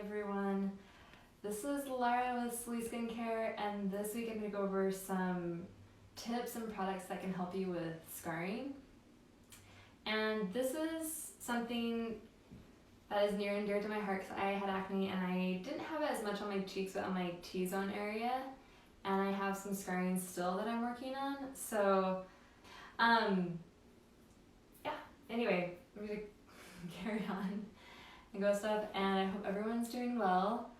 everyone. This is Lara with Slee Skincare, and this week I'm going to go over some tips and products that can help you with scarring. And this is something that is near and dear to my heart because I had acne and I didn't have it as much on my cheeks but on my T-zone area, and I have some scarring still that I'm working on. So anyway, I'm going to carry on and go stuff, and I hope everyone's doing well.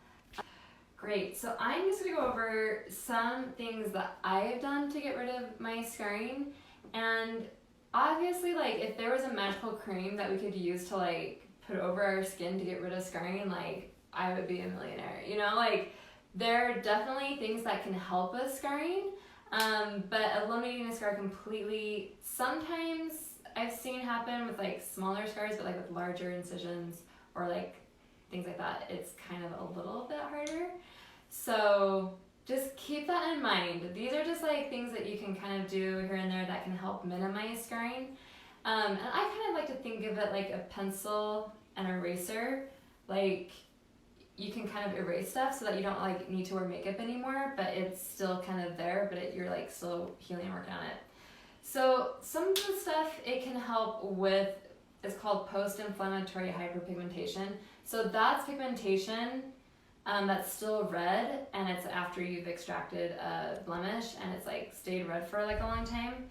Great, so I'm just gonna go over some things that I've done to get rid of my scarring, and obviously like if there was a magical cream that we could use to like put over our skin to get rid of scarring, like I would be a millionaire, you know? Like there are definitely things that can help with scarring, but eliminating a scar completely, sometimes I've seen happen with like smaller scars, but like with larger incisions or like things like that, it's kind of a little bit harder. So just keep that in mind. These are just like things that you can kind of do here and there that can help minimize scarring. And I kind of like to think of it like a pencil and eraser. Like you can kind of erase stuff so that you don't like need to wear makeup anymore, but it's still kind of there, but you're like still healing and working on it. So some of the stuff it can help with is called post-inflammatory hyperpigmentation. So that's pigmentation that's still red, and it's after you've extracted a blemish and it's like stayed red for like a long time.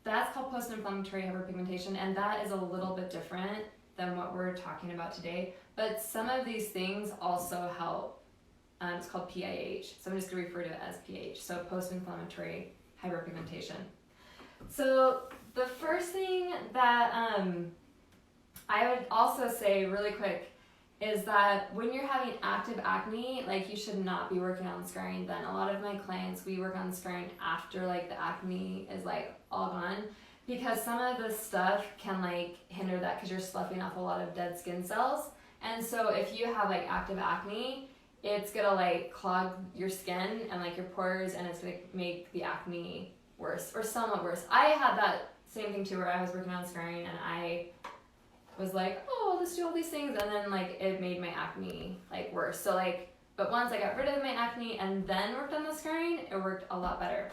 That's called post-inflammatory hyperpigmentation, and that is a little bit different than what we're talking about today. But some of these things also help. It's called PIH, so I'm just going to refer to it as PH, so post-inflammatory hyperpigmentation. So the first thing that I would also say really quick is that when you're having active acne, like you should not be working on scarring then. A lot of my clients, we work on scarring after like the acne is like all gone, because some of the stuff can like hinder that because you're sloughing off a lot of dead skin cells. And so if you have like active acne, it's gonna like clog your skin and like your pores, and it's gonna make the acne worse or somewhat worse. I had that same thing too, where I was working on scarring and I was like, oh, let's do all these things, and then like it made my acne like worse. So like, but once I got rid of my acne and then worked on the scarring, it worked a lot better.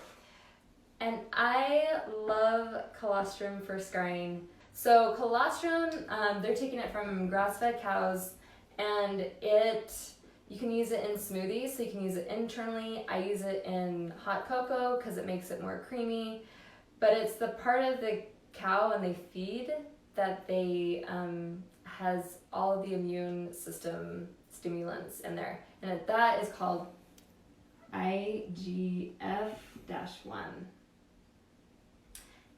And I love colostrum for scarring. So colostrum, they're taking it from grass-fed cows, and you can use it in smoothies, so you can use it internally. I use it in hot cocoa because it makes it more creamy, but it's the part of the cow when they feed that they has all of the immune system stimulants in there, and that is called IGF-1.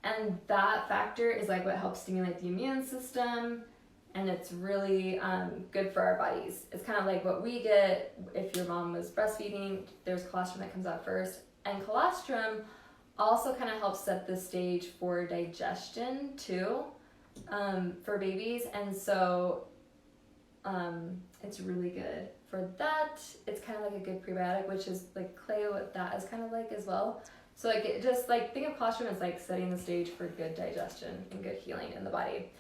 And that factor is like what helps stimulate the immune system, and it's really good for our bodies. It's kind of like what we get if your mom was breastfeeding. There's colostrum that comes out first, and colostrum also kind of helps set the stage for digestion too, for babies, and so it's really good for that. It's kind of like a good prebiotic, which is like clay, what that is kind of like as well. So like it just like think of colostrum as like setting the stage for good digestion and good healing in the body.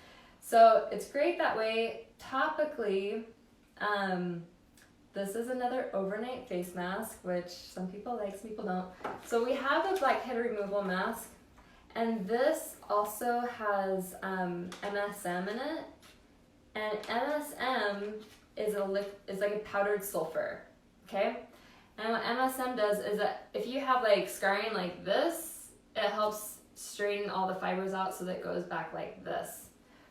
So it's great that way. Topically, this is another overnight face mask, which some people like, some people don't. So we have a blackhead removal mask, and this also has MSM in it, and MSM is like a powdered sulfur, okay? And what MSM does is that if you have like scarring like this, it helps straighten all the fibers out so that it goes back like this.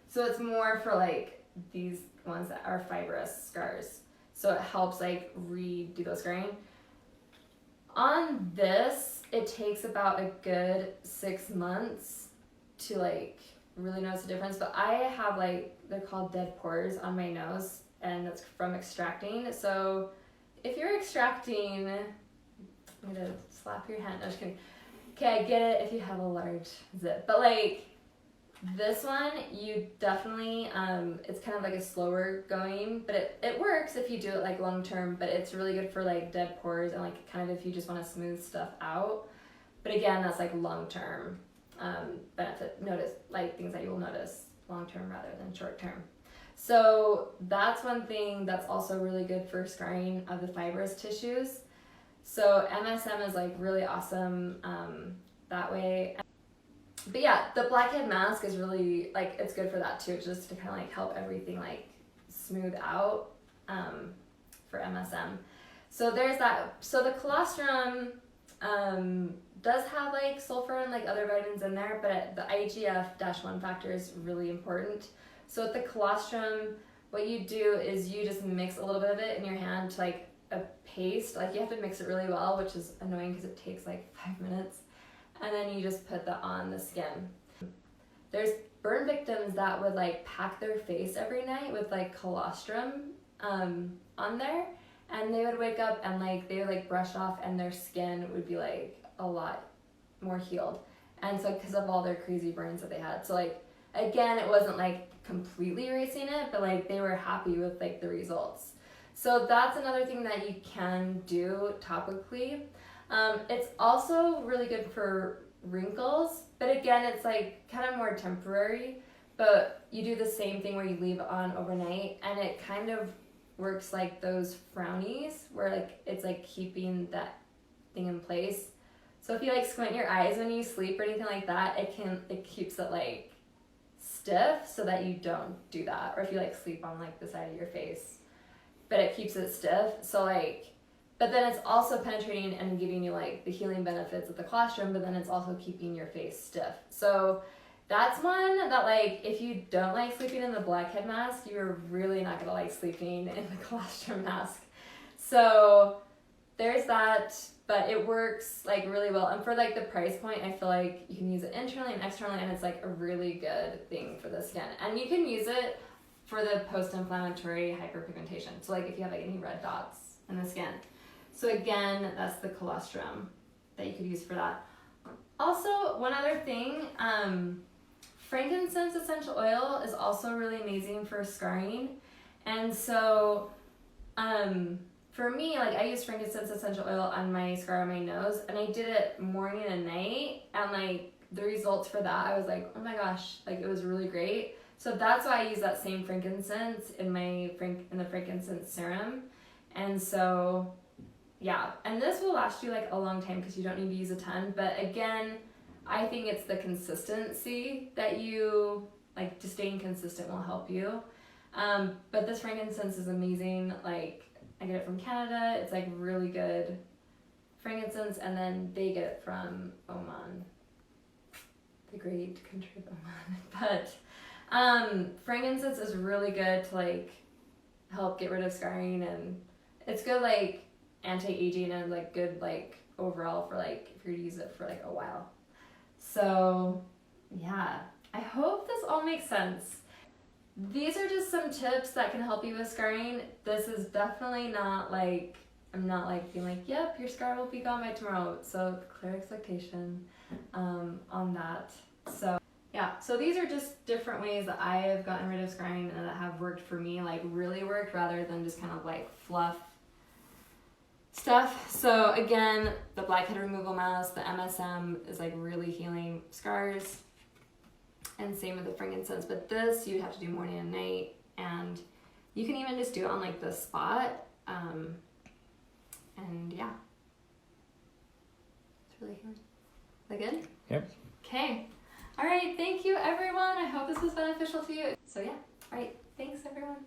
So it's more for like these ones that are fibrous scars. So it helps like redo those scarring. On this, it takes about a good 6 months to like really notice the difference. But I have like, they're called dead pores on my nose, and that's from extracting. So if you're extracting, I'm gonna slap your hand. No, just kidding. Okay, I get it if you have a large zip, but like this one, you definitely, it's kind of like a slower going, but it works if you do it like long term, but it's really good for like dead pores and like kind of if you just want to smooth stuff out. But again, that's like long term benefit, notice like things that you will notice long term rather than short term. So that's one thing that's also really good for scarring of the fibrous tissues. So MSM is like really awesome that way. But yeah, the blackhead mask is really like, it's good for that too, just to kind of like help everything like smooth out for MSM. So there's that. So the colostrum does have like sulfur and like other vitamins in there, but the IGF-1 factor is really important. So with the colostrum, what you do is you just mix a little bit of it in your hand to like a paste. Like you have to mix it really well, which is annoying because it takes like 5 minutes. And then you just put that on the skin. There's burn victims that would like pack their face every night with like colostrum on there, and they would wake up and like they would like brush off and their skin would be like a lot more healed. And so because of all their crazy burns that they had. So like, again, it wasn't like completely erasing it, but like they were happy with like the results. So that's another thing that you can do topically. It's also really good for wrinkles, but again, it's like kind of more temporary, but you do the same thing where you leave it on overnight, and it kind of works like those frownies where like it's like keeping that thing in place. So if you like squint your eyes when you sleep or anything like that, it keeps it like stiff so that you don't do that. Or if you like sleep on like the side of your face, but it keeps it stiff. So like, but then it's also penetrating and giving you like the healing benefits of the colostrum, but then it's also keeping your face stiff. So that's one that like, if you don't like sleeping in the blackhead mask, you're really not gonna like sleeping in the colostrum mask. So there's that, but it works like really well. And for like the price point, I feel like you can use it internally and externally, and it's like a really good thing for the skin. And you can use it for the post-inflammatory hyperpigmentation. So like if you have like any red dots in the skin. So again, that's the colostrum that you could use for that. Also, one other thing, Frankincense Essential Oil is also really amazing for scarring. And so for me, like I use Frankincense Essential Oil on my scar on my nose, and I did it morning and night, and like the results for that, I was like, oh my gosh, like it was really great. So that's why I use that same frankincense in the frankincense serum. And so yeah, and this will last you like a long time because you don't need to use a ton. But again, I think it's the consistency that you, like just staying consistent will help you. But this frankincense is amazing. Like I get it from Canada. It's like really good frankincense, and then they get it from Oman, the great country of Oman. But frankincense is really good to like help get rid of scarring, and it's good like anti-aging and like good like overall for like if you're to use it for like a while. So yeah, I hope this all makes sense. These are just some tips that can help you with scarring. This is definitely not like, I'm not like being like, yep, your scar will be gone by tomorrow. So clear expectation on that. So yeah, so these are just different ways that I have gotten rid of scarring and that have worked for me, like really worked, rather than just kind of like fluff stuff. So again, the blackhead removal mask, the MSM is like really healing scars, and same with the frankincense, but this you have to do morning and night, and you can even just do it on like the spot, and yeah, it's really healing. Is that good? Yep. Okay. All right, thank you everyone. I hope this was beneficial to you. So yeah, all right, thanks everyone.